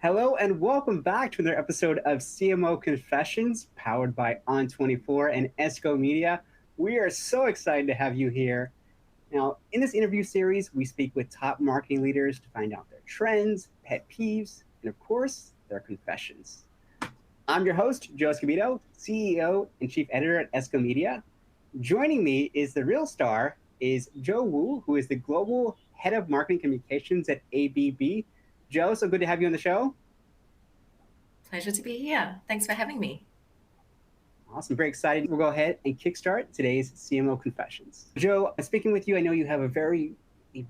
Hello and welcome back to another episode of CMO Confessions, powered by On24 and Esco Media. We are so excited to have you here. Now, in this interview series, we speak with top marketing leaders to find out their trends, pet peeves, and of course, their confessions. I'm your host, Joe Escobedo, CEO and Chief Editor at Esco Media. Joining me is the real star, is Joe Wu, who is the Global Head of Marketing Communications at ABB. Joe, so good to have you on the show. Pleasure to be here. Thanks for having me. Awesome. Very excited. We'll go ahead and kickstart today's CMO Confessions. Joe, speaking with you, I know you have a very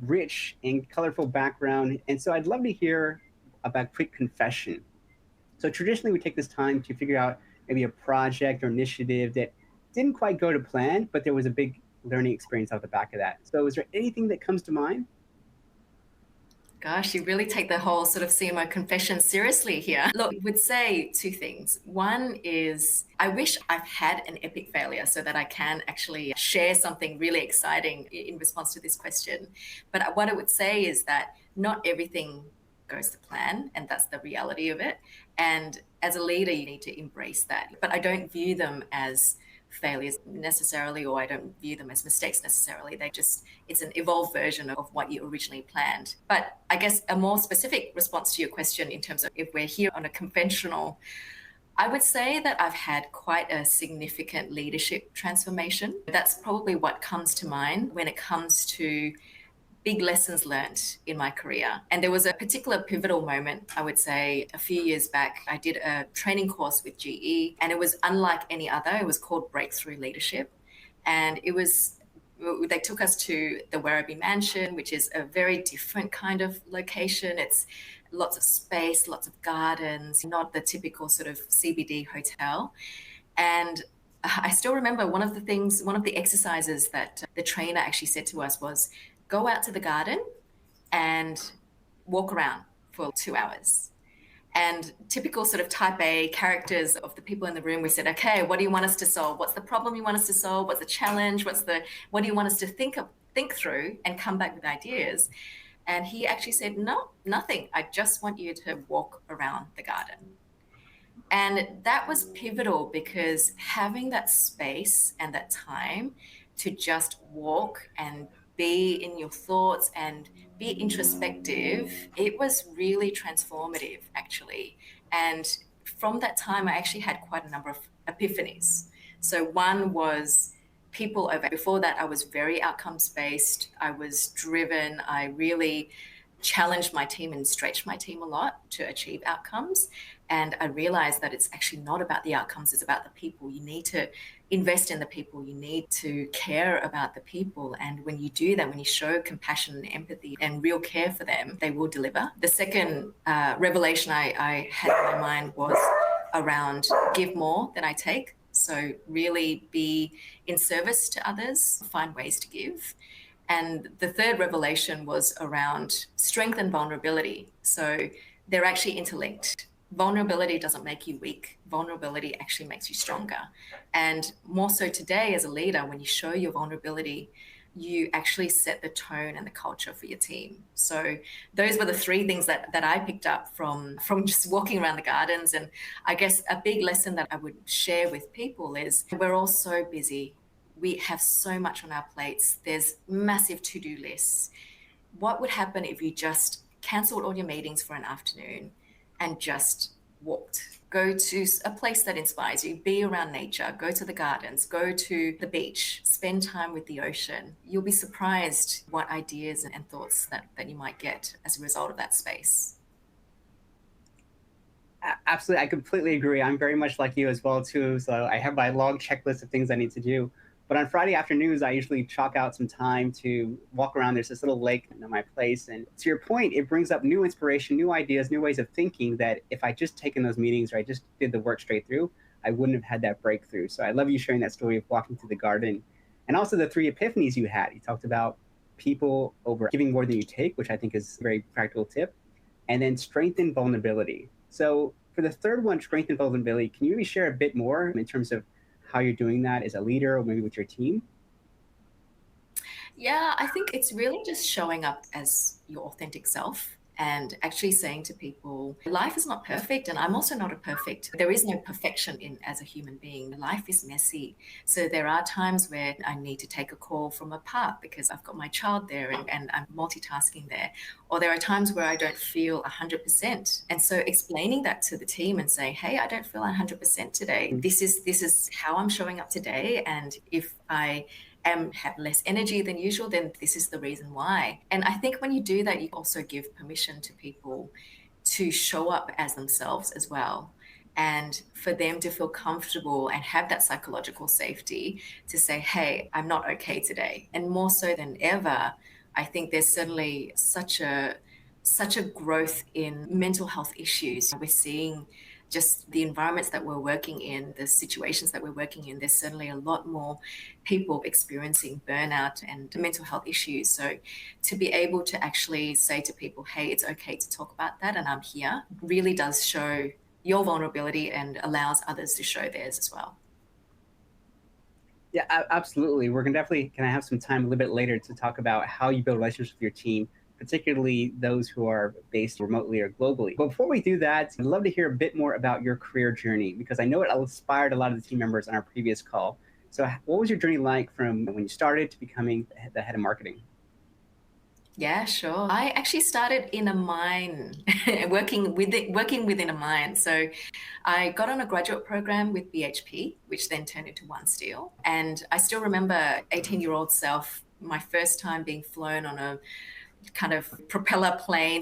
rich and colorful background, and so I'd love to hear about quick confession. So traditionally, we take this time to figure out maybe a project or initiative that didn't quite go to plan, but there was a big learning experience out the back of that. So is there anything that comes to mind? Gosh, you really take the whole sort of CMO confession seriously here. Look, I would say two things. One is I wish I've had an epic failure so that I can actually share something really exciting in response to this question. But what I would say is that not everything goes to plan, and that's the reality of it. And as a leader, you need to embrace that. But I don't view them as failures necessarily, or I don't view them as mistakes necessarily. It's an evolved version of what you originally planned. But I guess a more specific response to your question in terms of if we're here on a conventional, I would say that I've had quite a significant leadership transformation. That's probably what comes to mind when it comes to big lessons learned in my career. And there was a particular pivotal moment, I would say, a few years back. I did a training course with GE, and it was unlike any other. It was called Breakthrough Leadership. And they took us to the Werribee Mansion, which is a very different kind of location. It's lots of space, lots of gardens, not the typical sort of CBD hotel. And I still remember one of the exercises that the trainer actually said to us was, go out to the garden and walk around for 2 hours. And typical sort of type A characters of the people in the room, we said, okay, what do you want us to solve? What's the problem you want us to solve? What's the challenge? What do you want us to think through and come back with ideas? And he actually said, no, nothing. I just want you to walk around the garden. And that was pivotal because having that space and that time to just walk and be in your thoughts and be introspective, it was really transformative, actually. And from that time, I actually had quite a number of epiphanies. So one was people over. Before that, I was very outcomes-based. I was driven. I really challenged my team and stretched my team a lot to achieve outcomes. And I realized that it's actually not about the outcomes, it's about the people. You need to invest in the people. You need to care about the people. And when you do that, when you show compassion and empathy and real care for them, they will deliver. The second revelation I had in my mind was around give more than I take. So really be in service to others, find ways to give. And the third revelation was around strength and vulnerability. So they're actually interlinked. Vulnerability doesn't make you weak. Vulnerability actually makes you stronger. And more so today as a leader, when you show your vulnerability, you actually set the tone and the culture for your team. So those were the three things that I picked up from just walking around the gardens. And I guess a big lesson that I would share with people is we're all so busy. We have so much on our plates. There's massive to-do lists. What would happen if you just canceled all your meetings for an afternoon and just walked? Go to a place that inspires you, be around nature, go to the gardens, go to the beach, spend time with the ocean. You'll be surprised what ideas and thoughts that you might get as a result of that space. Absolutely. I completely agree. I'm very much like you as well, too. So I have my long checklist of things I need to do. But on Friday afternoons, I usually chalk out some time to walk around. There's this little lake in my place. And to your point, it brings up new inspiration, new ideas, new ways of thinking that if I just taken those meetings or I just did the work straight through, I wouldn't have had that breakthrough. So I love you sharing that story of walking through the garden. And also the three epiphanies you had. You talked about people over giving more than you take, which I think is a very practical tip. And then strength and vulnerability. So for the third one, strength and vulnerability, can you maybe share a bit more in terms of how you're doing that as a leader or maybe with your team? Yeah, I think it's really just showing up as your authentic self. and actually saying to people, life is not perfect, and I'm also not a perfect. There is no perfection in as a human being. Life is messy. So there are times where I need to take a call from a park because I've got my child there and I'm multitasking there. Or there are times where I don't feel 100%. And so explaining that to the team and saying, hey, I don't feel 100% today. This is how I'm showing up today. And if I have less energy than usual, then this is the reason why. And I think when you do that, you also give permission to people to show up as themselves as well. And for them to feel comfortable and have that psychological safety to say, hey, I'm not okay today. And more so than ever, I think there's certainly such a growth in mental health issues. We're seeing just the environments that we're working in, the situations that we're working in, there's certainly a lot more people experiencing burnout and mental health issues. So to be able to actually say to people, hey, it's okay to talk about that and I'm here, really does show your vulnerability and allows others to show theirs as well. Yeah, absolutely. We're gonna definitely can I have some time a little bit later to talk about how you build relationships with your team, particularly those who are based remotely or globally. But before we do that, I'd love to hear a bit more about your career journey because I know it inspired a lot of the team members on our previous call. So what was your journey like from when you started to becoming the head of marketing? Yeah, sure. I actually started in a mine, working within a mine. So I got on a graduate program with BHP, which then turned into One Steel. And I still remember 18-year-old self, my first time being flown on a kind of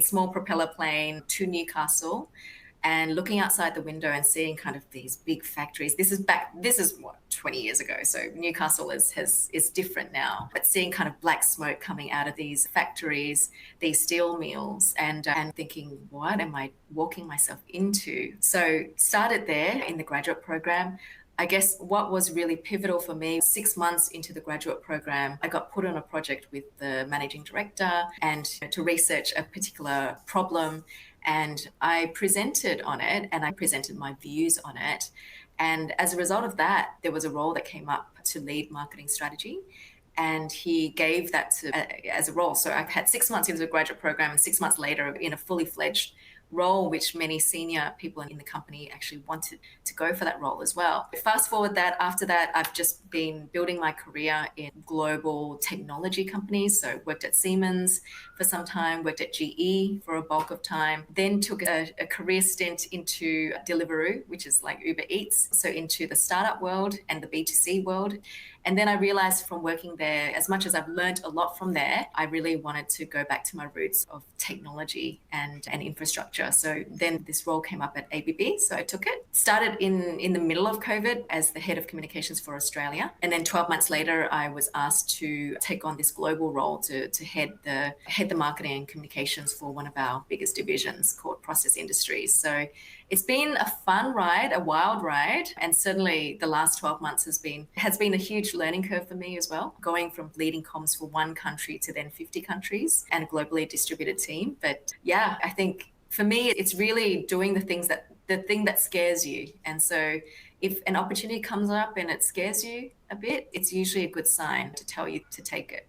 small propeller plane to Newcastle and looking outside the window and seeing kind of these big factories. This is what, 20 years ago. So Newcastle is different now, but seeing kind of black smoke coming out of these factories, these steel mills, and thinking, what am I walking myself into? So started there in the graduate program. I guess what was really pivotal for me, 6 months into the graduate program, I got put on a project with the managing director and to research a particular problem. And I presented on it and I presented my views on it. And as a result of that, there was a role that came up to lead marketing strategy. And he gave that as a role. So I've had 6 months into the graduate program and 6 months later in a fully fledged role, which many senior people in the company actually wanted to go for that role as well. Fast forward that, after that, I've just been building my career in global technology companies. So worked at Siemens for some time, worked at GE for a bulk of time, then took a career stint into Deliveroo, which is like Uber Eats. So into the startup world and the B2C world. And then I realized from working there, as much as I've learned a lot from there, I really wanted to go back to my roots of technology and infrastructure. So then this role came up at ABB. So I took it. Started in the middle of COVID as the head of communications for Australia. And then 12 months later, I was asked to take on this global role to head the marketing and communications for one of our biggest divisions called Process Industries. So it's been a fun ride, a wild ride, and certainly the last 12 months has been a huge learning curve for me as well, going from leading comms for one country to then 50 countries and a globally distributed team. But yeah, I think for me, it's really doing the thing that scares you. And so if an opportunity comes up and it scares you a bit, it's usually a good sign to tell you to take it.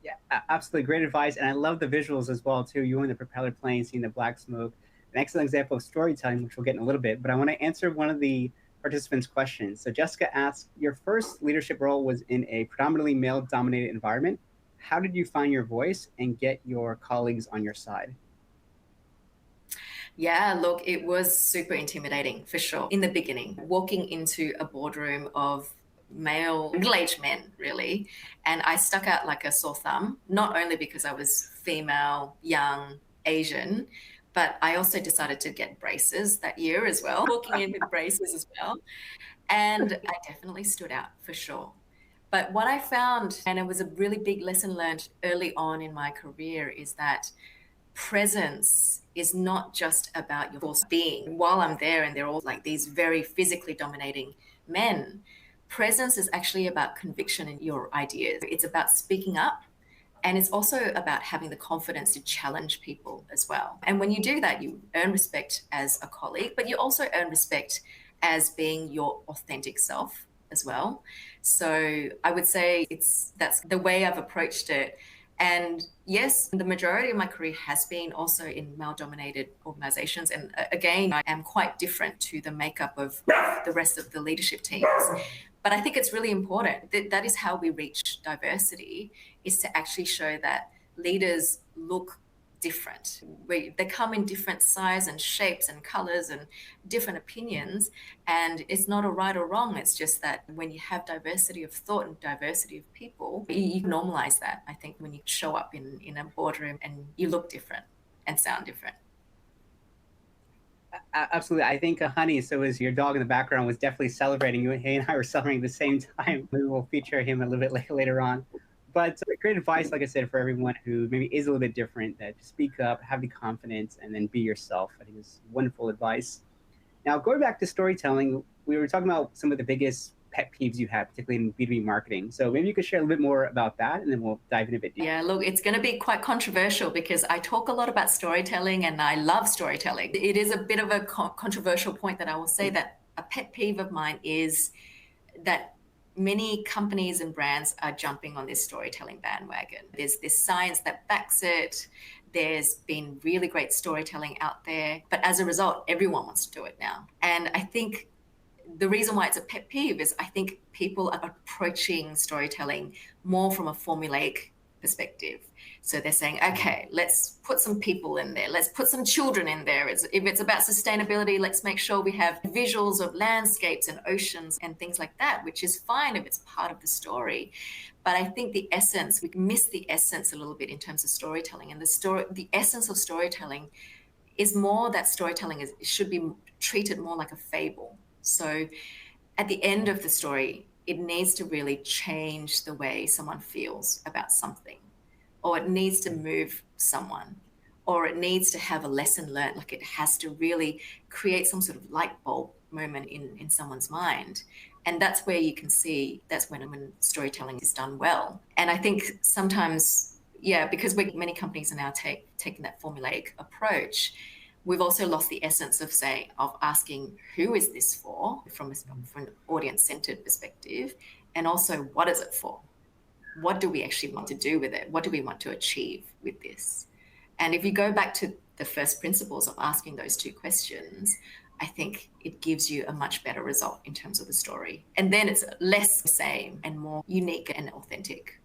Yeah, absolutely great advice. And I love the visuals as well, too. You in the propeller plane, seeing the black smoke. An excellent example of storytelling, which we'll get in a little bit. But I want to answer one of the participants' questions. So Jessica asked, your first leadership role was in a predominantly male-dominated environment. How did you find your voice and get your colleagues on your side? Yeah, look, it was super intimidating for sure in the beginning, walking into a boardroom of male, middle-aged men, really. And I stuck out like a sore thumb, not only because I was female, young, Asian, but I also decided to get braces that year as well, walking in with braces as well. And I definitely stood out for sure. But what I found, and it was a really big lesson learned early on in my career, is that presence is not just about your force being. While I'm there and they're all like these very physically dominating men, presence is actually about conviction in your ideas. It's about speaking up. And it's also about having the confidence to challenge people as well. And when you do that, you earn respect as a colleague, but you also earn respect as being your authentic self as well. So I would say that's the way I've approached it. And yes, the majority of my career has been also in male-dominated organizations. And again, I am quite different to the makeup of the rest of the leadership teams. But I think it's really important that that is how we reach diversity, is to actually show that leaders look different. They come in different size and shapes and colors and different opinions. And it's not a right or wrong. It's just that when you have diversity of thought and diversity of people, you normalize that, I think, when you show up in a boardroom and you look different and sound different. Absolutely. I think Honey, so is your dog in the background, was definitely celebrating you. He and I were celebrating at the same time. Maybe we'll feature him a little bit later on. But great advice, like I said, for everyone who maybe is a little bit different, that just speak up, have the confidence, and then be yourself. I think is wonderful advice. Now, going back to storytelling, we were talking about some of the biggest pet peeves you have, particularly in B2B marketing. So maybe you could share a little bit more about that, and then we'll dive in a bit deeper. Yeah, look, it's going to be quite controversial because I talk a lot about storytelling and I love storytelling. It is a bit of a controversial point that I will say that a pet peeve of mine is that many companies and brands are jumping on this storytelling bandwagon. There's this science that backs it. There's been really great storytelling out there. But as a result, everyone wants to do it now. And I think the reason why it's a pet peeve is I think people are approaching storytelling more from a formulaic perspective. So they're saying, okay, let's put some people in there. Let's put some children in there. If it's about sustainability, let's make sure we have visuals of landscapes and oceans and things like that, which is fine if it's part of the story. But I think the essence, we miss the essence a little bit in terms of storytelling. And the essence of storytelling is more that storytelling should be treated more like a fable. So at the end of the story, it needs to really change the way someone feels about something, or it needs to move someone, or it needs to have a lesson learned. Like it has to really create some sort of light bulb moment in someone's mind. And that's where you can see, that's when storytelling is done well. And I think sometimes, yeah, because many companies are now taking that formulaic approach, we've also lost the essence of asking who is this for from an audience-centered perspective, and also what is it for? What do we actually want to do with it? What do we want to achieve with this? And if you go back to the first principles of asking those two questions, I think it gives you a much better result in terms of the story. And then it's less the same and more unique and authentic.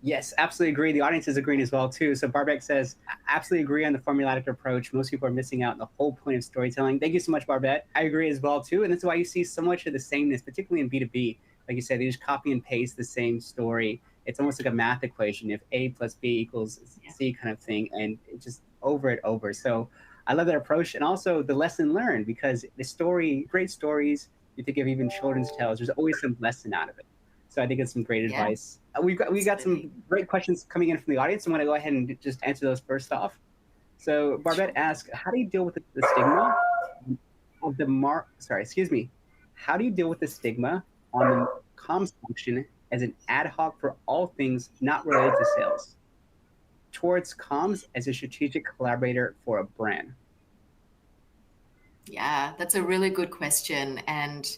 Yes, absolutely agree. The audience is agreeing as well too. So Barbette says, absolutely agree on the formulaic approach. Most people are missing out on the whole point of storytelling. Thank you so much, Barbette. I agree as well too. And that's why you see so much of the sameness, particularly in B2B. Like you said, they just copy and paste the same story. It's almost like a math equation. If A plus B equals C kind of thing, and it just over and over. So I love that approach. And also the lesson learned, because the story, great stories, you think of even children's tales, there's always some lesson out of it. So I think it's some great advice. We got some great questions coming in from the audience. I'm going to go ahead and just answer those first off. So Barbette asks, how do you deal with the stigma of the How do you deal with the stigma on the comms function as an ad hoc for all things not related to sales, towards comms as a strategic collaborator for a brand? Yeah, that's a really good question. And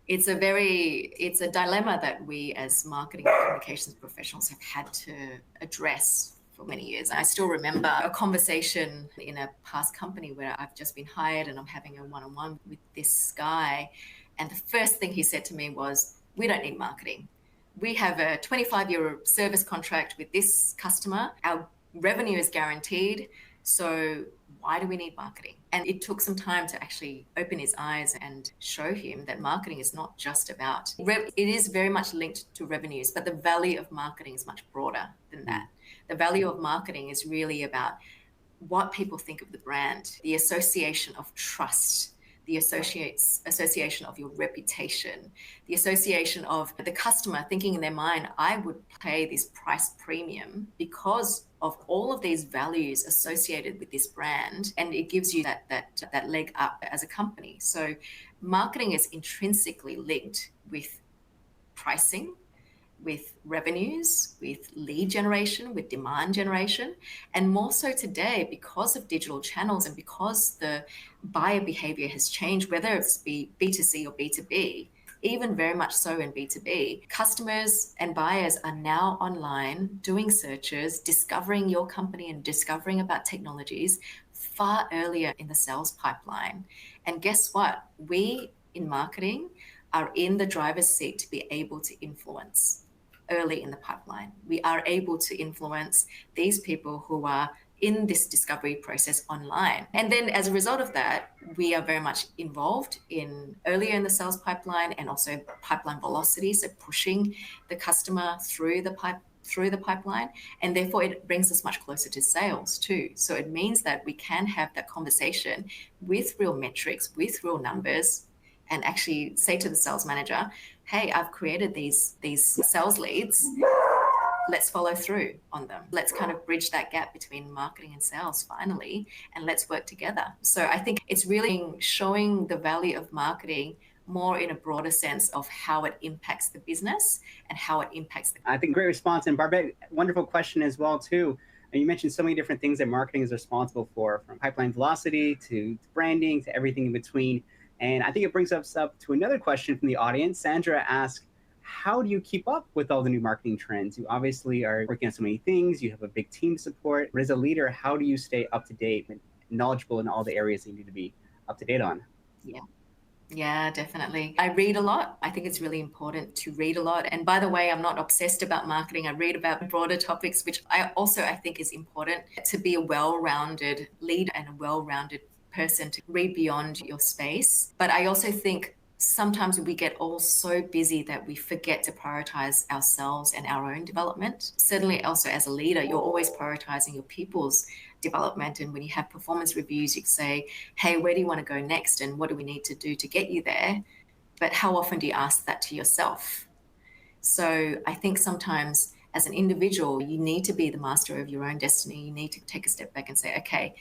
it's a dilemma that we as marketing and communications professionals have had to address for many years. I still remember a conversation in a past company where I've just been hired and I'm having a one-on-one with this guy. And the first thing he said to me was, we don't need marketing. We have a 25-year service contract with this customer. Our revenue is guaranteed. So why do we need marketing? And it took some time to actually open his eyes and show him that marketing is not just about, it is very much linked to revenues, but the value of marketing is much broader than that. The value of marketing is really about what people think of the brand, the association of trust, the association of your reputation, the association of the customer thinking in their mind, I would pay this price premium because of all of these values associated with this brand. And it gives you that leg up as a company. So marketing is intrinsically linked with pricing, with revenues, with lead generation, with demand generation, and more so today because of digital channels and because the buyer behavior has changed, whether it's B2C or B2B, even very much so in B2B. Customers and buyers are now online doing searches, discovering your company and discovering about technologies far earlier in the sales pipeline. And guess what? We in marketing are in the driver's seat to be able to influence early in the pipeline. We are able to influence these people who are in this discovery process online. And then as a result of that, we are very much involved in earlier in the sales pipeline and also pipeline velocity, so pushing the customer through the pipeline, and therefore it brings us much closer to sales too. So it means that we can have that conversation with real metrics, with real numbers, and actually say to the sales manager, hey, I've created these sales leads. Let's follow through on them. Let's kind of bridge that gap between marketing and sales finally, and let's work together. So I think it's really showing the value of marketing more in a broader sense of how it impacts the business and how it impacts the... I think great response. And Barbette, wonderful question as well too. And you mentioned so many different things that marketing is responsible for, from pipeline velocity to branding to everything in between. And I think it brings us up to another question from the audience. Sandra asked, how do you keep up with all the new marketing trends? You obviously are working on so many things. You have a big team support. But as a leader, how do you stay up to date and knowledgeable in all the areas that you need to be up to date on? Yeah, definitely. I read a lot. I think it's really important to read a lot. And by the way, I'm not obsessed about marketing. I read about broader topics, which I think is important to be a well-rounded leader and a well-rounded person, to read beyond your space. But I also think sometimes we get all so busy that we forget to prioritize ourselves and our own development. Certainly also as a leader, you're always prioritizing your people's development. And when you have performance reviews, you say, hey, where do you want to go next? And what do we need to do to get you there? But how often do you ask that to yourself? So I think sometimes as an individual, you need to be the master of your own destiny. You need to take a step back and say, okay,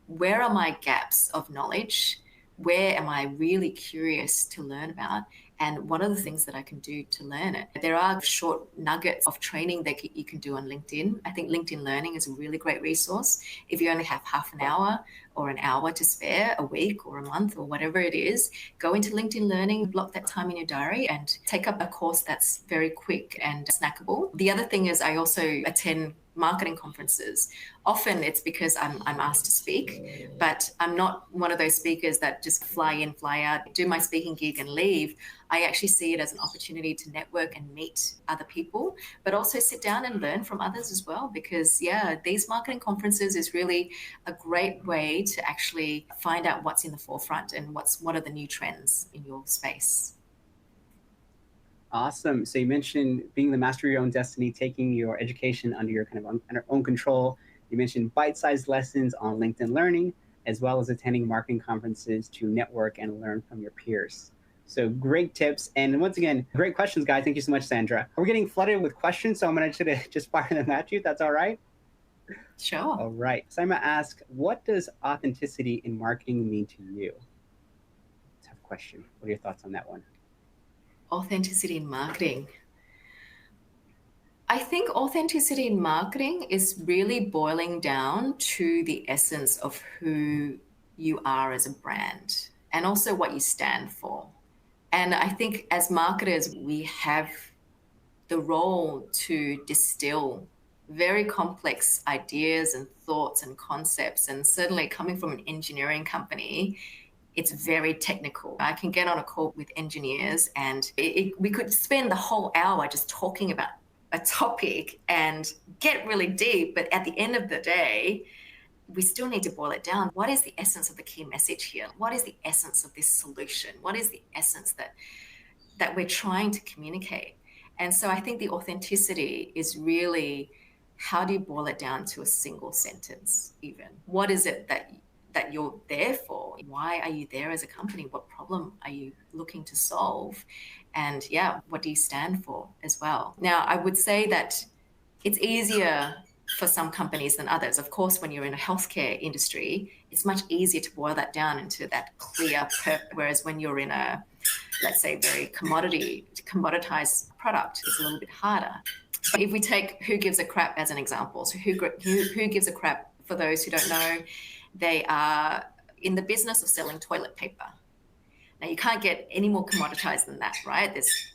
where are my gaps of knowledge? Where am I really curious to learn about? And what are the things that I can do to learn it? There are short nuggets of training that you can do on LinkedIn. I think LinkedIn Learning is a really great resource. If you only have half an hour or an hour to spare a week or a month or whatever it is, go into LinkedIn Learning, block that time in your diary and take up a course that's very quick and snackable. The other thing is I also attend marketing conferences. Often it's because I'm asked to speak, but I'm not one of those speakers that just fly in, fly out, do my speaking gig and leave. I actually see it as an opportunity to network and meet other people, but also sit down and learn from others as well. Because these marketing conferences is really a great way to actually find out what's in the forefront and what are the new trends in your space. Awesome. So you mentioned being the master of your own destiny, taking your education under your kind of own control. You mentioned bite-sized lessons on LinkedIn Learning, as well as attending marketing conferences to network and learn from your peers. So great tips. And once again, great questions, guys. Thank you so much, Sandra. We're getting flooded with questions, so I'm going to just fire them at you. That's all right? Sure. All right. So I'm going to ask, what does authenticity in marketing mean to you? Tough question. What are your thoughts on that one? Authenticity in marketing. I think authenticity in marketing is really boiling down to the essence of who you are as a brand and also what you stand for. And I think as marketers, we have the role to distill very complex ideas and thoughts and concepts. And certainly coming from an engineering company, it's very technical. I can get on a call with engineers and we could spend the whole hour just talking about a topic and get really deep. But at the end of the day, we still need to boil it down. What is the essence of the key message here? What is the essence of this solution? What is the essence that we're trying to communicate? And so I think the authenticity is really, how do you boil it down to a single sentence even? What is it that you're there for? Why are you there as a company? What problem are you looking to solve? And what do you stand for as well? Now, I would say that it's easier for some companies than others. Of course, when you're in a healthcare industry, it's much easier to boil that down into that clear purpose. Whereas when you're in a, let's say, very commoditized product, it's a little bit harder. But if we take Who Gives a Crap as an example, so Who Gives a Crap, for those who don't know, they are in the business of selling toilet paper. Now, you can't get any more commoditized than that, right? There's,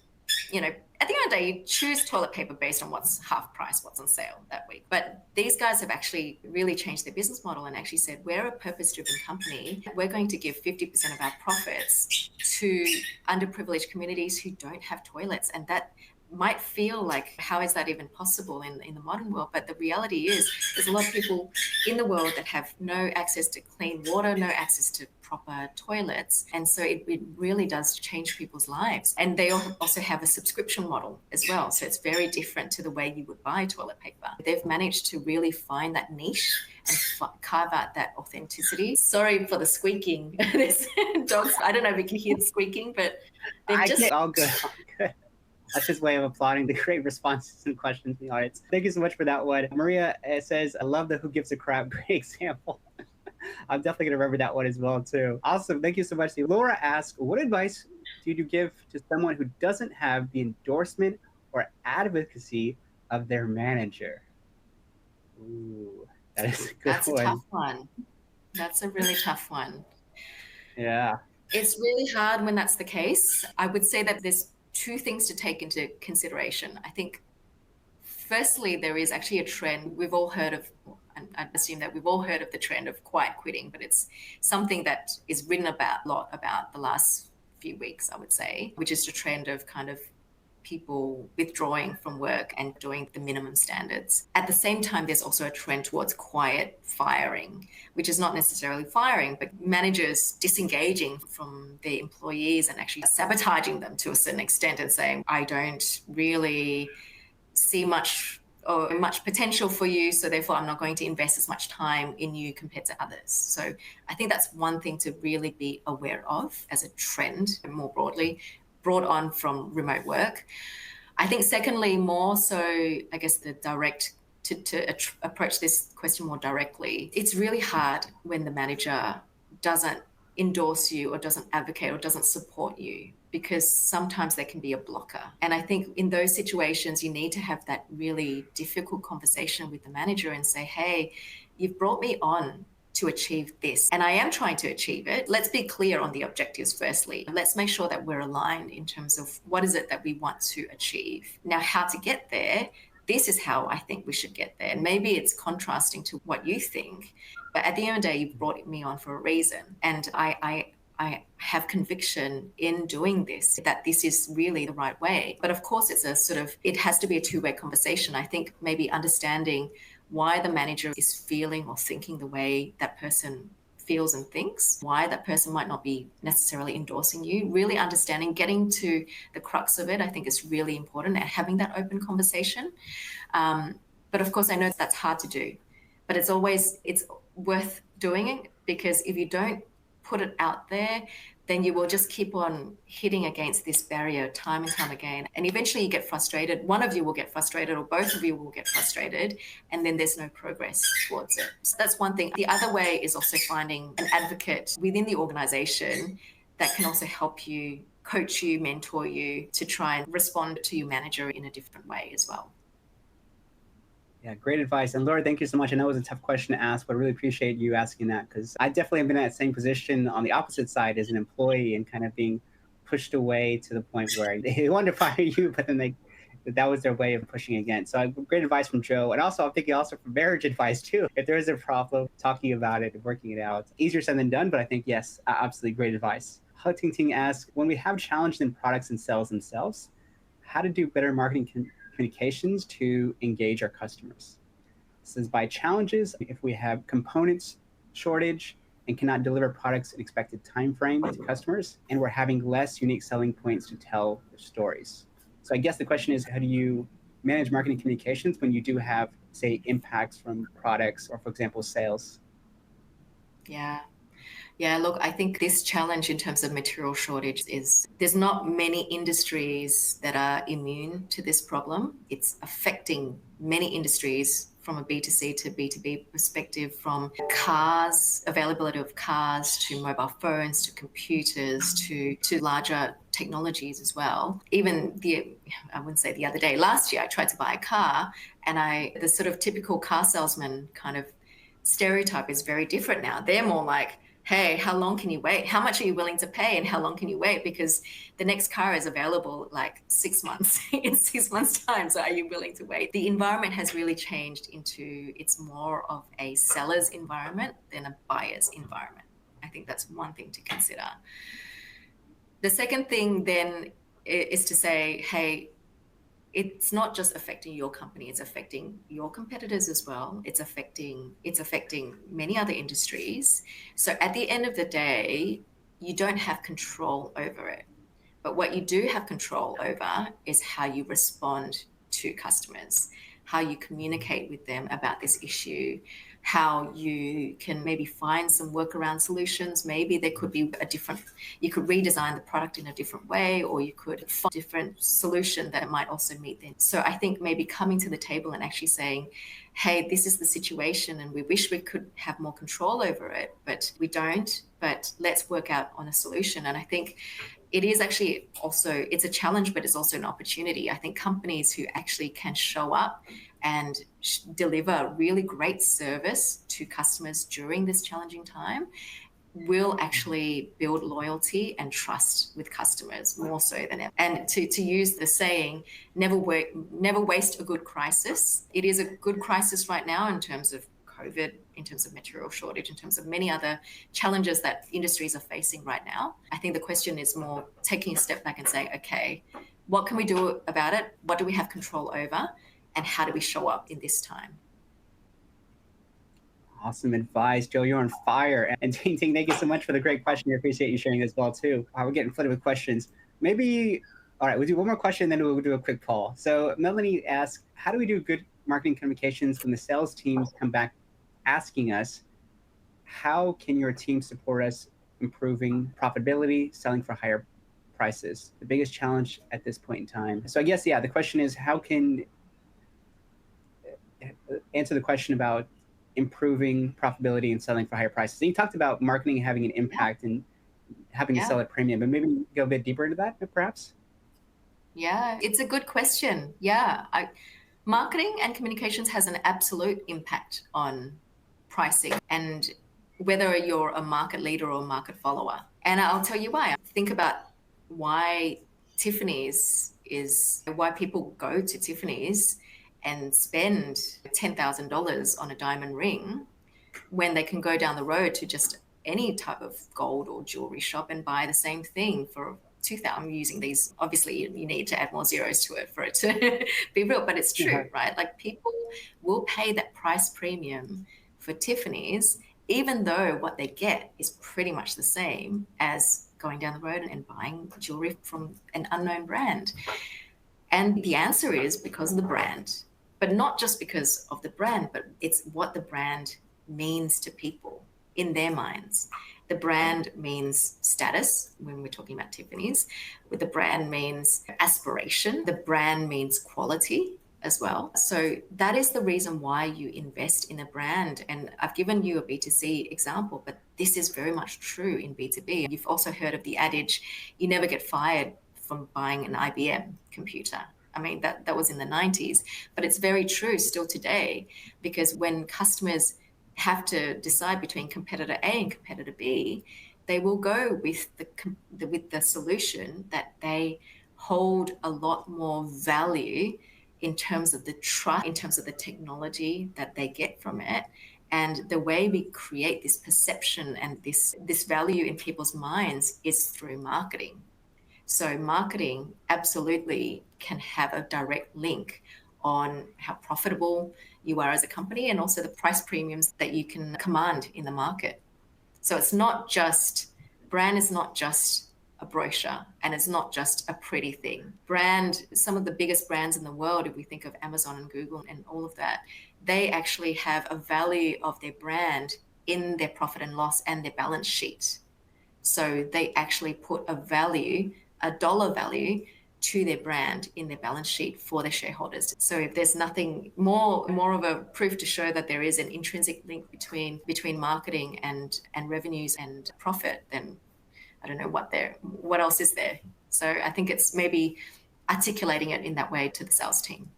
at the end of the day, you choose toilet paper based on what's half price, what's on sale that week. But these guys have actually really changed their business model and actually said, we're a purpose-driven company. We're going to give 50% of our profits to underprivileged communities who don't have toilets. And that might feel like, how is that even possible in the modern world? But the reality is there's a lot of people in the world that have no access to clean water, no access to proper toilets. And so it really does change people's lives. And they also have a subscription model as well. So it's very different to the way you would buy toilet paper. They've managed to really find that niche and carve out that authenticity. Sorry for the squeaking. There's dogs. I don't know if you can hear the squeaking, but they've just... All good. All good. That's his way of applauding the great responses and questions in the audience. Thank you so much for that one. Maria says, I love the who gives a crap. Great example. I'm definitely going to remember that one as well, too. Awesome. Thank you so much. Laura asks, what advice do you give to someone who doesn't have the endorsement or advocacy of their manager? Ooh, that is a good one. That's a tough one. That's a really tough one. Yeah. It's really hard when that's the case. I would say that there's two things to take into consideration. I think, firstly, there is actually a trend we've all heard of, and I assume that we've all heard of the trend of quiet quitting, but it's something that is written about a lot about the last few weeks, I would say, which is the trend of kind of people withdrawing from work and doing the minimum standards. At the same time, there's also a trend towards quiet firing, which is not necessarily firing, but managers disengaging from their employees and actually sabotaging them to a certain extent and saying, I don't really see much potential for you, so therefore I'm not going to invest as much time in you compared to others. So I think that's one thing to really be aware of as a trend, more broadly, brought on from remote work. I think secondly, more so, I guess the direct, to approach this question more directly, it's really hard when the manager doesn't endorse you or doesn't advocate or doesn't support you, because sometimes there can be a blocker. And I think in those situations, you need to have that really difficult conversation with the manager and say, hey, you've brought me on to achieve this, and I am trying to achieve it. Let's be clear on the objectives firstly. Let's make sure that we're aligned in terms of what is it that we want to achieve. Now, how to get there, this is how I think we should get there. And maybe it's contrasting to what you think, but at the end of the day, you brought me on for a reason. And I have conviction in doing this, that this is really the right way. But of course, it has to be a two-way conversation. I think maybe understanding why the manager is feeling or thinking the way that person feels and thinks, why that person might not be necessarily endorsing you, really understanding, getting to the crux of it, I think is really important, and having that open conversation. But of course, I know that's hard to do, but it's worth doing it, because if you don't put it out there, then you will just keep on hitting against this barrier time and time again. And eventually you get frustrated. One of you will get frustrated, or both of you will get frustrated, and then there's no progress towards it. So that's one thing. The other way is also finding an advocate within the organization that can also help you, coach you, mentor you to try and respond to your manager in a different way as well. Yeah, great advice. And Laura, thank you so much. I know it was a tough question to ask, but I really appreciate you asking that, because I definitely have been in that same position on the opposite side as an employee, and kind of being pushed away to the point where they wanted to fire you, but then that was their way of pushing again. So great advice from Joe. And also, I'm thinking also for marriage advice too. If there is a problem, talking about it and working it out. Easier said than done, but I think, yes, absolutely great advice. Huntington asks, when we have challenges in products and sales themselves, how to do better marketing communications to engage our customers. It says, by challenges, if we have components shortage and cannot deliver products in expected time frame to customers, and we're having less unique selling points to tell their stories. So I guess the question is, how do you manage marketing communications when you do have, say, impacts from products or, for example, sales? Yeah, look, I think this challenge in terms of material shortage is, there's not many industries that are immune to this problem. It's affecting many industries from a B2C to B2B perspective, from cars, availability of cars, to mobile phones, to computers, to larger technologies as well. Even I wouldn't say the other day, last year I tried to buy a car, and the sort of typical car salesman kind of stereotype is very different now. They're more like, hey, how long can you wait? How much are you willing to pay and how long can you wait? Because the next car is available like 6 months in 6 months' time. So are you willing to wait? The environment has really changed into it's more of a seller's environment than a buyer's environment. I think that's one thing to consider. The second thing then is to say, hey, it's not just affecting your company, it's affecting your competitors as well. It's affecting many other industries. So at the end of the day, you don't have control over it. But what you do have control over is how you respond to customers, how you communicate with them about this issue, how you can maybe find some workaround solutions. Maybe there could be you could redesign the product in a different way, or you could find a different solution that might also meet them. So I think maybe coming to the table and actually saying, hey, this is the situation and we wish we could have more control over it, but we don't. But let's work out on a solution. And I think it is actually also, it's a challenge, but it's also an opportunity. I think companies who actually can show up and deliver really great service to customers during this challenging time will actually build loyalty and trust with customers more so than ever. And to use the saying, never waste a good crisis. It is a good crisis right now in terms of COVID, in terms of material shortage, in terms of many other challenges that industries are facing right now. I think the question is more taking a step back and saying, okay, what can we do about it? What do we have control over? And how do we show up in this time? Awesome advice, Joe. You're on fire. And Ting Ting, thank you so much for the great question. I appreciate you sharing as well, too. We're getting flooded with questions. Maybe, all right, we'll do one more question, then we'll do a quick poll. So Melanie asks, how do we do good marketing communications when the sales teams come back asking us, how can your team support us improving profitability, selling for higher prices? The biggest challenge at this point in time. So I guess, yeah, the question is, how can answer the question about improving profitability and selling for higher prices. And you talked about marketing having an impact and having to sell at premium, but maybe go a bit deeper into that, perhaps? Yeah, it's a good question. Yeah, marketing and communications has an absolute impact on pricing and whether you're a market leader or a market follower. And I'll tell you why. Think about why why people go to Tiffany's and spend $10,000 on a diamond ring when they can go down the road to just any type of gold or jewelry shop and buy the same thing for 2,000. I'm using these, obviously you need to add more zeros to it for it to be real, but it's true, right? Like people will pay that price premium for Tiffany's, even though what they get is pretty much the same as going down the road and buying jewelry from an unknown brand. And the answer is because of the brand, but not just because of the brand, but it's what the brand means to people in their minds. The brand means status when we're talking about Tiffany's. The brand means aspiration. The brand means quality as well. So that is the reason why you invest in a brand. And I've given you a B2C example, but this is very much true in B2B. You've also heard of the adage, you never get fired from buying an IBM computer. I mean, that was in the 90s, but it's very true still today, because when customers have to decide between competitor A and competitor B, they will go with the solution that they hold a lot more value in terms of the trust, in terms of the technology that they get from it. And the way we create this perception and this value in people's minds is through marketing. So marketing absolutely can have a direct link on how profitable you are as a company and also the price premiums that you can command in the market. So it's not just, brand is not just a brochure and it's not just a pretty thing. Brand, some of the biggest brands in the world, if we think of Amazon and Google and all of that, they actually have a value of their brand in their profit and loss and their balance sheet. So they actually put a dollar value to their brand in their balance sheet for their shareholders. So if there's nothing more of a proof to show that there is an intrinsic link between marketing and revenues and profit, then I don't know what else is there. So I think it's maybe articulating it in that way to the sales team.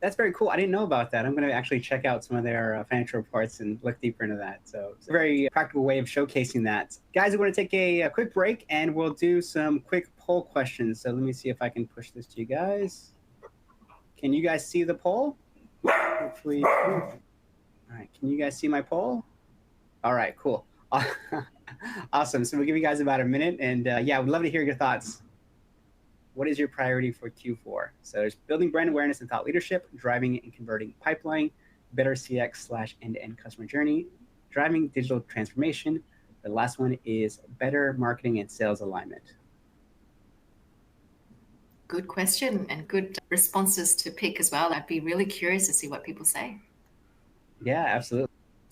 That's very cool. I didn't know about that. I'm going to actually check out some of their financial reports and look deeper into that. So it's a very practical way of showcasing that. Guys, we're going to take a quick break and we'll do some quick poll questions. So let me see if I can push this to you guys. Can you guys see the poll? Hopefully. All right. Can you guys see my poll? All right, cool. Awesome. So we'll give you guys about a minute. And yeah, we'd love to hear your thoughts. What is your priority for Q4? So there's building brand awareness and thought leadership, driving and converting pipeline, better CX/end-to-end customer journey, driving digital transformation. The last one is better marketing and sales alignment. Good question and good responses to pick as well. I'd be really curious to see what people say. Yeah, absolutely.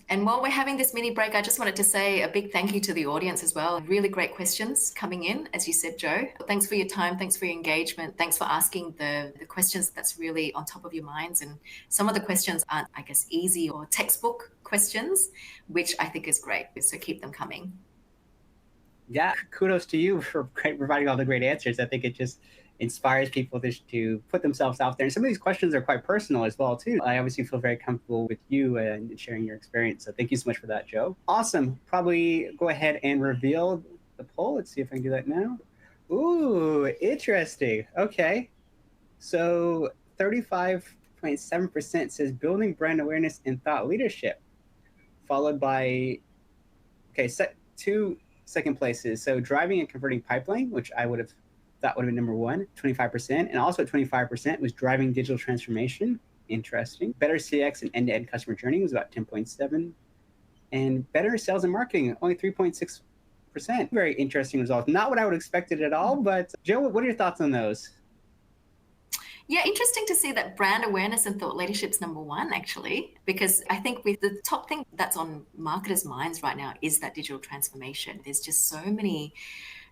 And while we're having this mini break, I just wanted to say a big thank you to the audience as well. Really great questions coming in, as you said, Joe. Thanks for your time. Thanks for your engagement. Thanks for asking the questions that's really on top of your minds. And some of the questions aren't, I guess, easy or textbook questions, which I think is great. So keep them coming. Yeah, kudos to you for providing all the great answers. I think it just inspires people to put themselves out there. And some of these questions are quite personal as well, too. I obviously feel very comfortable with you and sharing your experience. So thank you so much for that, Joe. Awesome. Probably go ahead and reveal the poll. Let's see if I can do that now. Ooh, interesting. Okay. So 35.7% says building brand awareness and thought leadership, followed by, okay, two second places. So driving and converting pipeline, which I would have thought would have been number one, 25%. And also at 25% was driving digital transformation. Interesting. Better CX and end-to-end customer journey was about 10.7. And better sales and marketing, only 3.6%. Very interesting results. Not what I would have expected at all, but Joe, what are your thoughts on those? Yeah, interesting to see that brand awareness and thought leadership's number one, actually, because I think with the top thing that's on marketers' minds right now is that digital transformation. There's just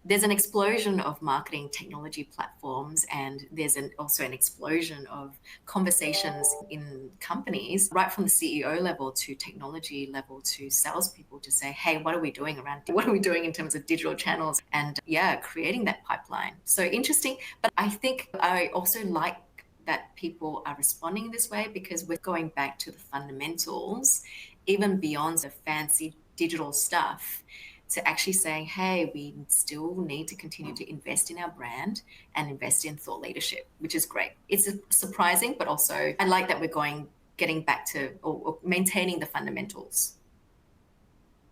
there's an explosion of marketing technology platforms, and there's also an explosion of conversations in companies, right from the CEO level to technology level to salespeople, to say, hey, what are we doing in terms of digital channels? And yeah, creating that pipeline. So interesting. But I think I also like that people are responding this way because we're going back to the fundamentals, even beyond the fancy digital stuff, to actually saying, hey, we still need to continue to invest in our brand and invest in thought leadership, which is great. It's surprising, but also I like that we're getting back to or maintaining the fundamentals.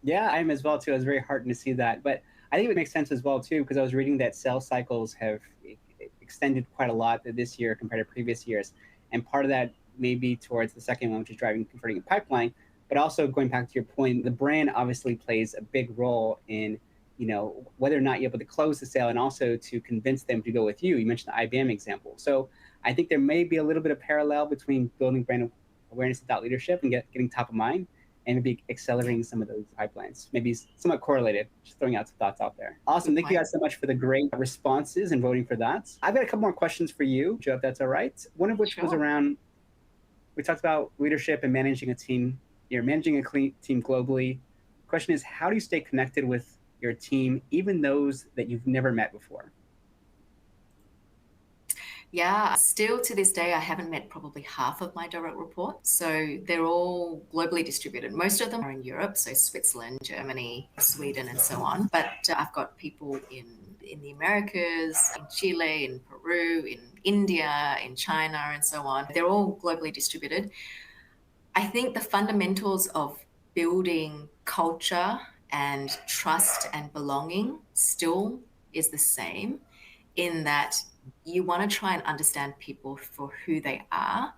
Yeah, I'm as well too. I was very heartened to see that. But I think it makes sense as well too, because I was reading that sales cycles have extended quite a lot this year compared to previous years. And part of that may be towards the second one, which is driving converting a pipeline. But also going back to your point, the brand obviously plays a big role in, whether or not you're able to close the sale and also to convince them to go with you. You mentioned the IBM example. So I think there may be a little bit of parallel between building brand awareness and thought leadership and getting top of mind and maybe accelerating some of those pipelines. Maybe somewhat correlated, just throwing out some thoughts out there. Awesome. Thank you guys so much for the great responses and voting for that. I've got a couple more questions for you, Joe, if that's all right. One of which was around, we talked about leadership and managing a team. You're managing a team globally. The question is, how do you stay connected with your team, even those that you've never met before? Yeah, still to this day, I haven't met probably half of my direct reports. So they're all globally distributed. Most of them are in Europe, so Switzerland, Germany, Sweden, and so on. But I've got people in the Americas, in Chile, in Peru, in India, in China, and so on. They're all globally distributed. I think the fundamentals of building culture and trust and belonging still is the same, in that you want to try and understand people for who they are,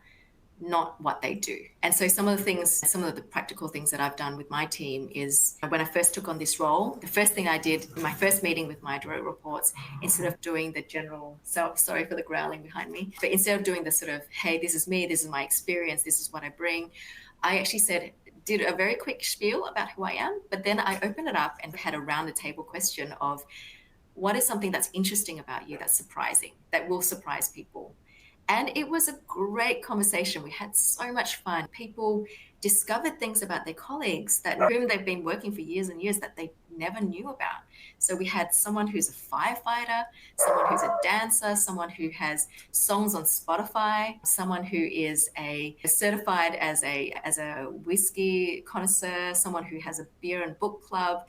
not what they do. And so some of the practical things that I've done with my team is when I first took on this role, the first thing I did in my first meeting with my direct reports, instead of doing the general, sorry for the growling behind me, but instead of doing the sort of, hey, this is me, this is my experience, this is what I bring, I actually did a very quick spiel about who I am, but then I opened it up and had a round the table question of, what is something that's interesting about you, that's surprising, that will surprise people? And it was a great conversation. We had so much fun. People discovered things about their colleagues that whom they've been working for years and years that they never knew about. So we had someone who's a firefighter, someone who's a dancer, someone who has songs on Spotify, someone who is certified as a whiskey connoisseur, someone who has a beer and book club,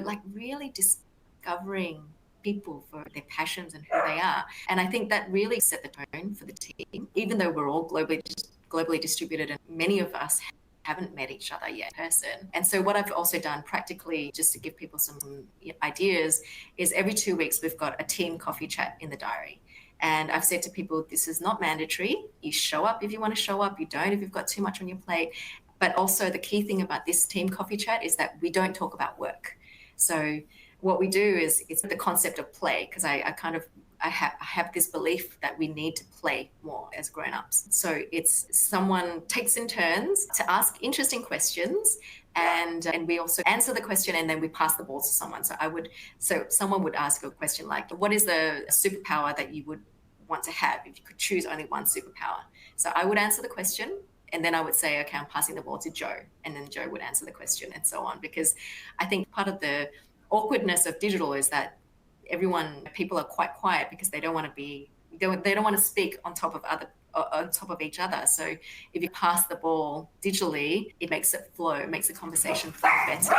like really discovering people for their passions and who they are. And I think that really set the tone for the team, even though we're all globally distributed and many of us haven't met each other yet in person. And so what I've also done practically, just to give people some ideas, is every 2 weeks we've got a team coffee chat in the diary. And I've said to people, this is not mandatory. You show up if you want to show up. You don't if you've got too much on your plate. But also the key thing about this team coffee chat is that we don't talk about work. So what we do is it's the concept of play, because I have this belief that we need to play more as grown-ups. So it's someone takes in turns to ask interesting questions, and we also answer the question, and then we pass the ball to someone. So someone would ask a question like, what is the superpower that you would want to have if you could choose only one superpower? So I would answer the question, and then I would say, okay, I'm passing the ball to Joe. And then Joe would answer the question, and so on. Because I think part of the awkwardness of digital is that people are quite quiet because they don't want to speak on top of each other. So if you pass the ball digitally, it makes it flow, it makes the conversation flow better.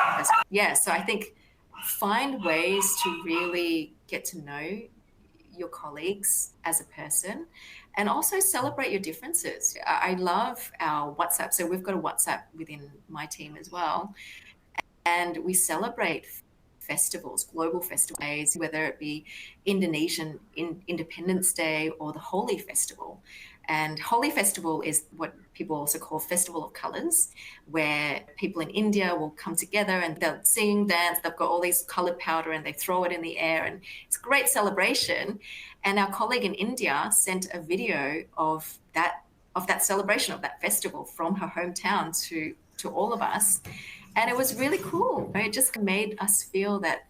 Yeah, so I think find ways to really get to know your colleagues as a person, and also celebrate your differences. I love our WhatsApp. So we've got a WhatsApp within my team as well. And we celebrate festivals, global festival days, whether it be Indonesian Independence Day or the Holi Festival. And Holi Festival is what people also call Festival of Colors, where people in India will come together and they'll sing, dance, they've got all these colored powder and they throw it in the air, and it's a great celebration. And our colleague in India sent a video of that celebration of that festival from her hometown to all of us. And it was really cool. It just made us feel that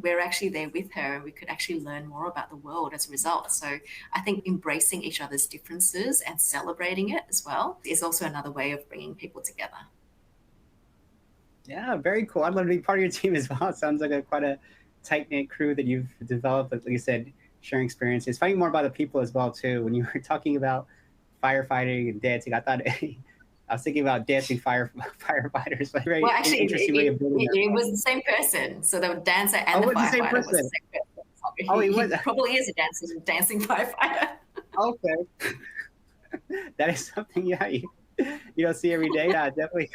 we're actually there with her, and we could actually learn more about the world as a result. So I think embracing each other's differences and celebrating it as well is also another way of bringing people together. Yeah, very cool. I'd love to be part of your team as well. It sounds like quite a tight-knit crew that you've developed, like you said, sharing experiences, finding more about the people as well, too. When you were talking about firefighting and dancing, I thought I was thinking about dancing firefighters. Like, very interesting way of building it was the same person. So the dancer and the firefighter was the same person. Oh, he was. He probably is a dancing firefighter. Okay. That is something, yeah, you don't see every day. Yeah, definitely.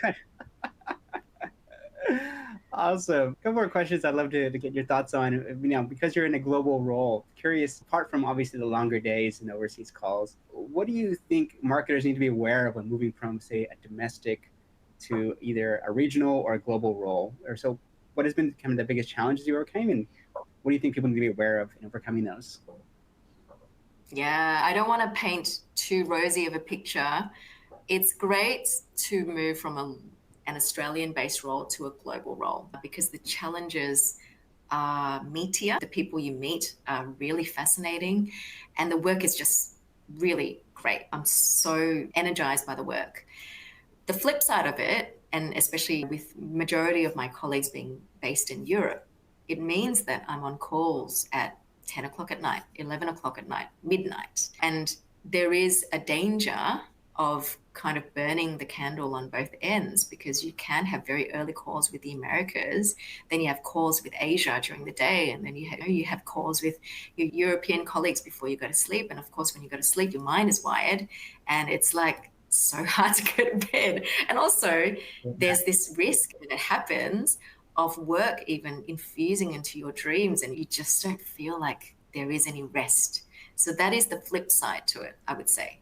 Awesome. A couple more questions I'd love to get your thoughts on. Because you're in a global role, curious, apart from obviously the longer days and overseas calls, what do you think marketers need to be aware of when moving from, say, a domestic to either a regional or a global role? Or so, what has been kind of the biggest challenges you overcame, and what do you think people need to be aware of in overcoming those? Yeah, I don't want to paint too rosy of a picture. It's great to move from an Australian-based role to a global role, because the challenges are meatier. The people you meet are really fascinating, and the work is just really great. I'm so energized by the work. The flip side of it, and especially with majority of my colleagues being based in Europe, it means that I'm on calls at 10 o'clock at night, 11 o'clock at night, midnight. And there is a danger of kind of burning the candle on both ends, because you can have very early calls with the Americas, then you have calls with Asia during the day, and then you have calls with your European colleagues before you go to sleep. And of course, when you go to sleep, your mind is wired, and it's like so hard to go to bed. And also, there's this risk that it happens of work even infusing into your dreams, and you just don't feel like there is any rest. So that is the flip side to it, I would say.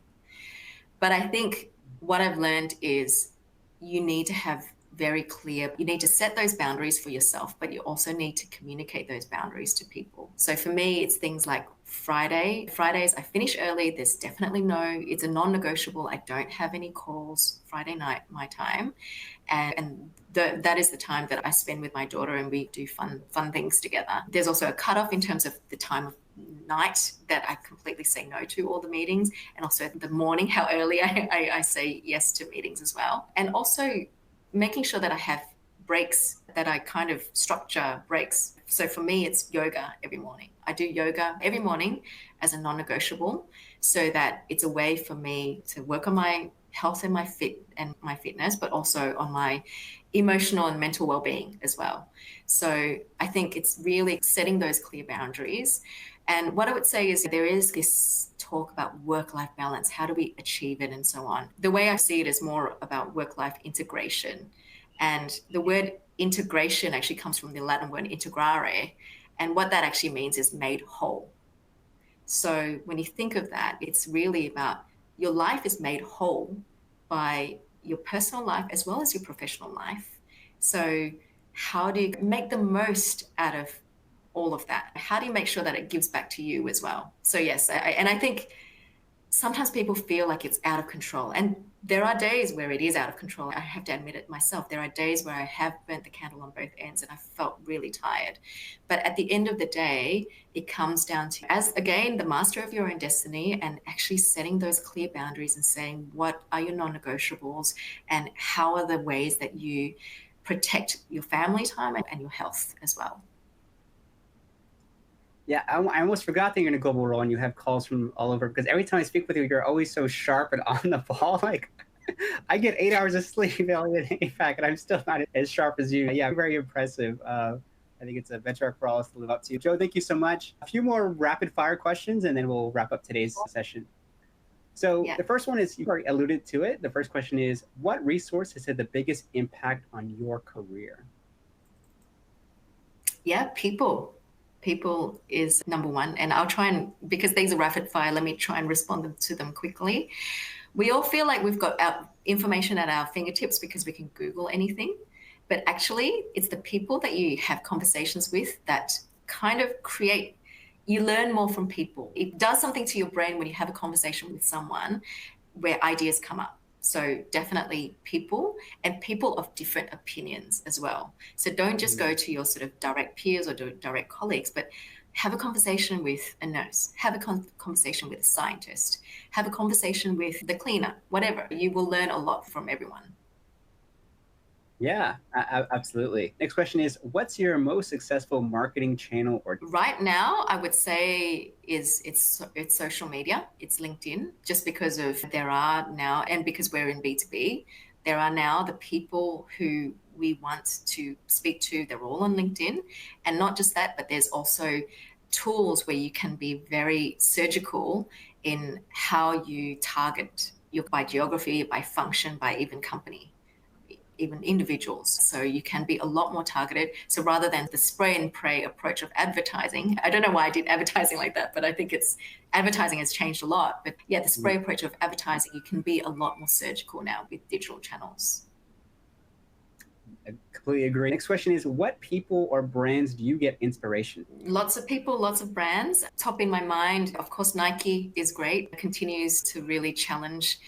But I think what I've learned is you need to set those boundaries for yourself, but you also need to communicate those boundaries to people. So for me, it's things like Fridays, I finish early. There's definitely it's a non-negotiable. I don't have any calls Friday night, my time. And that is the time that I spend with my daughter, and we do fun things together. There's also a cutoff in terms of the time of night that I completely say no to all the meetings, and also the morning, how early I say yes to meetings as well. And also making sure that I have breaks that I kind of structure breaks. So for me, it's yoga every morning. I do yoga every morning as a non-negotiable, so that it's a way for me to work on my health and my fitness, but also on my emotional and mental well-being as well. So I think it's really setting those clear boundaries. And what I would say is there is this talk about work-life balance. How do we achieve it and so on? The way I see it is more about work-life integration. And the word integration actually comes from the Latin word integrare. And what that actually means is made whole. So when you think of that, it's really about your life is made whole by your personal life as well as your professional life. So how do you make the most out of all of that? How do you make sure that it gives back to you as well? So yes, and I think sometimes people feel like it's out of control. And there are days where it is out of control. I have to admit it myself. There are days where I have burnt the candle on both ends and I felt really tired. But at the end of the day, it comes down to, as again, the master of your own destiny, and actually setting those clear boundaries and saying, what are your non-negotiables and how are the ways that you protect your family time and your health as well. Yeah, I almost forgot that you're in a global role and you have calls from all over. Because every time I speak with you, you're always so sharp and on the ball. Like, I get 8 hours of sleep, Elliot, in APAC, and I'm still not as sharp as you. Yeah, very impressive. I think it's a benchmark for all us to live up to. Joe, thank you so much. A few more rapid fire questions, and then we'll wrap up today's session. So the first one is, you've already alluded to it. The first question is, what resource has had the biggest impact on your career? Yeah, people is number one. And I'll try and, because these are rapid fire, let me try and respond to them quickly. We all feel like we've got our information at our fingertips because we can Google anything. But actually, it's the people that you have conversations with that kind of create, you learn more from people. It does something to your brain when you have a conversation with someone where ideas come up. So definitely people, and people of different opinions as well. So don't just go to your sort of direct peers or direct colleagues, but have a conversation with a nurse, have a conversation with a scientist, have a conversation with the cleaner, whatever. You will learn a lot from everyone. Yeah, absolutely. Next question is, what's your most successful marketing channel? Or right now, I would say it's social media, it's LinkedIn, just because of there are now, and because we're in B2B, there are now the people who we want to speak to, they're all on LinkedIn. And not just that, but there's also tools where you can be very surgical in how you target your, by geography, by function, by even company, even individuals. So you can be a lot more targeted. So rather than the spray and pray approach of advertising, I don't know why I did advertising like that, but I think advertising has changed a lot. But yeah, the spray approach of advertising, you can be a lot more surgical now with digital channels. I completely agree. Next question is, what people or brands do you get inspiration? Lots of people, lots of brands. Top in my mind, of course, Nike is great. It continues to really challenge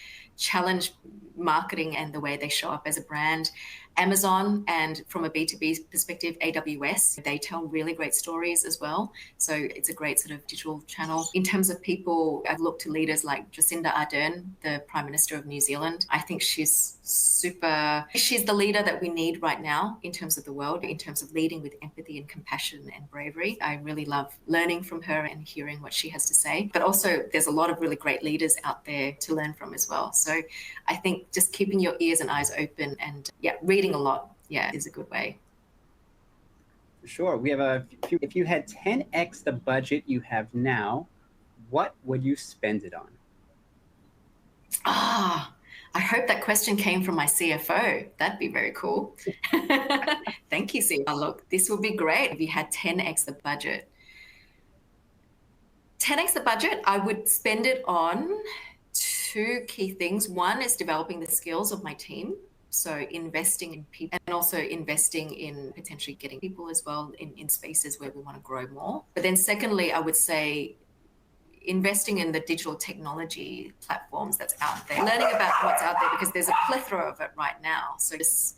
marketing and the way they show up as a brand. Amazon, and from a B2B perspective, AWS, they tell really great stories as well. So it's a great sort of digital channel. In terms of people, I've looked to leaders like Jacinda Ardern, the Prime Minister of New Zealand. I think she's the leader that we need right now in terms of the world, in terms of leading with empathy and compassion and bravery. I really love learning from her and hearing what she has to say. But also there's a lot of really great leaders out there to learn from as well. So I think just keeping your ears and eyes open and reading a lot, is a good way. For sure. We have a few. If you had 10x the budget you have now, what would you spend it on? I hope that question came from my CFO. That'd be very cool. Thank you, CFO. Look, this would be great if you had 10x the budget. 10x the budget, I would spend it on two key things. One is developing the skills of my team. So investing in people, and also investing in potentially getting people as well in spaces where we want to grow more. But then secondly, I would say investing in the digital technology platforms that's out there, learning about what's out there, because there's a plethora of it right now. So just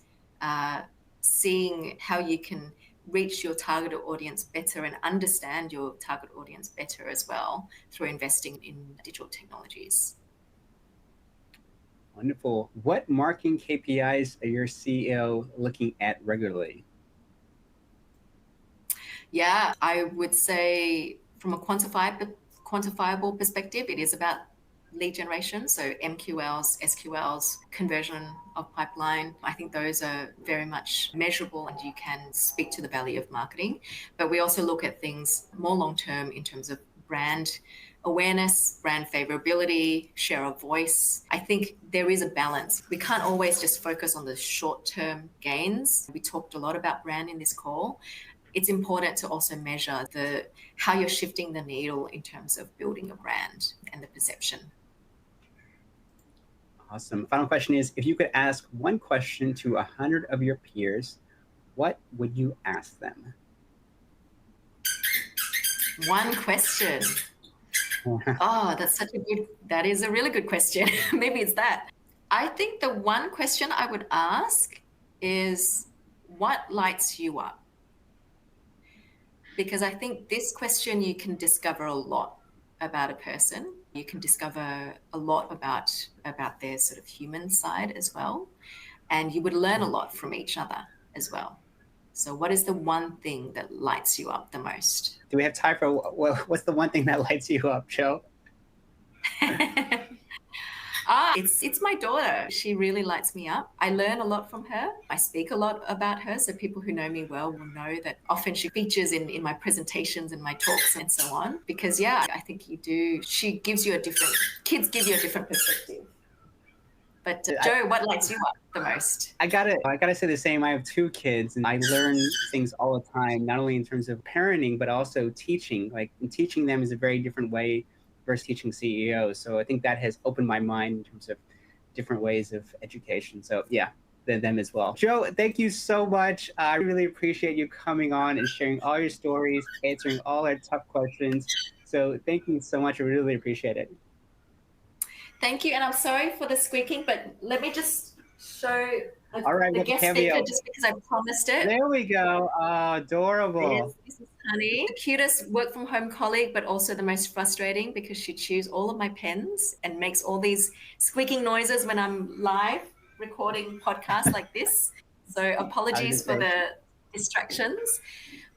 seeing how you can reach your target audience better and understand your target audience better as well through investing in digital technologies. Wonderful. What marketing KPIs are your CEO looking at regularly? Yeah, I would say from a quantifiable perspective, it is about lead generation. So MQLs, SQLs, conversion of pipeline. I think those are very much measurable and you can speak to the value of marketing. But we also look at things more long term in terms of brand awareness, brand favorability, share of voice. I think there is a balance. We can't always just focus on the short term gains. We talked a lot about brand in this call. It's important to also measure how you're shifting the needle in terms of building a brand and the perception. Awesome. Final question is, if you could ask one question to 100 of your peers, what would you ask them? One question. Oh, that is a really good question. Maybe it's that. I think the one question I would ask is, what lights you up? Because I think this question, you can discover a lot about a person. You can discover a lot about their sort of human side as well. And you would learn a lot from each other as well. So what is the one thing that lights you up the most? Do we have time for what's the one thing that lights you up, Jo? It's my daughter. She really lights me up. I learn a lot from her. I speak a lot about her. So people who know me well will know that often she features in my presentations and my talks and so on. Because yeah, I think you do. She gives you kids give you a different perspective. But Jo, what lights you up the most? I gotta say the same. I have two kids and I learn things all the time, not only in terms of parenting, but also teaching. Like teaching them is a very different way versus teaching CEOs. So I think that has opened my mind in terms of different ways of education. So yeah, them as well. Jo, thank you so much. I really appreciate you coming on and sharing all your stories, answering all our tough questions. So thank you so much. I really appreciate it. Thank you. And I'm sorry for the squeaking, but let me just show all right, the guest speaker just because I promised it. There we go. Adorable. This is Honey, the cutest work from home colleague, but also the most frustrating because she chews all of my pens and makes all these squeaking noises when I'm live recording podcasts like this. So apologies for the distractions.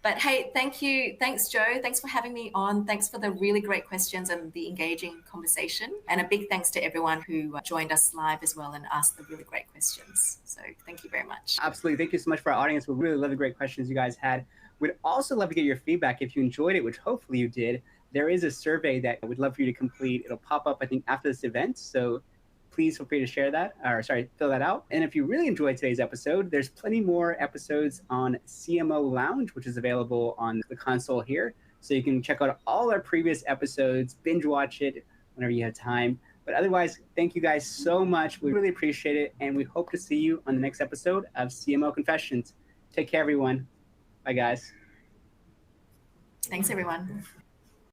But hey, thank you. Thanks, Jo. Thanks for having me on. Thanks for the really great questions and the engaging conversation. And a big thanks to everyone who joined us live as well and asked the really great questions. So thank you very much. Absolutely. Thank you so much for our audience. We really love the great questions you guys had. We'd also love to get your feedback if you enjoyed it, which hopefully you did. There is a survey that we'd love for you to complete. It'll pop up, I think, after this event. So please feel free to fill that out. And if you really enjoyed today's episode, there's plenty more episodes on CMO Lounge, which is available on the console here. So you can check out all our previous episodes, binge watch it whenever you have time. But otherwise, thank you guys so much. We really appreciate it. And we hope to see you on the next episode of CMO Confessions. Take care, everyone. Bye, guys. Thanks, everyone.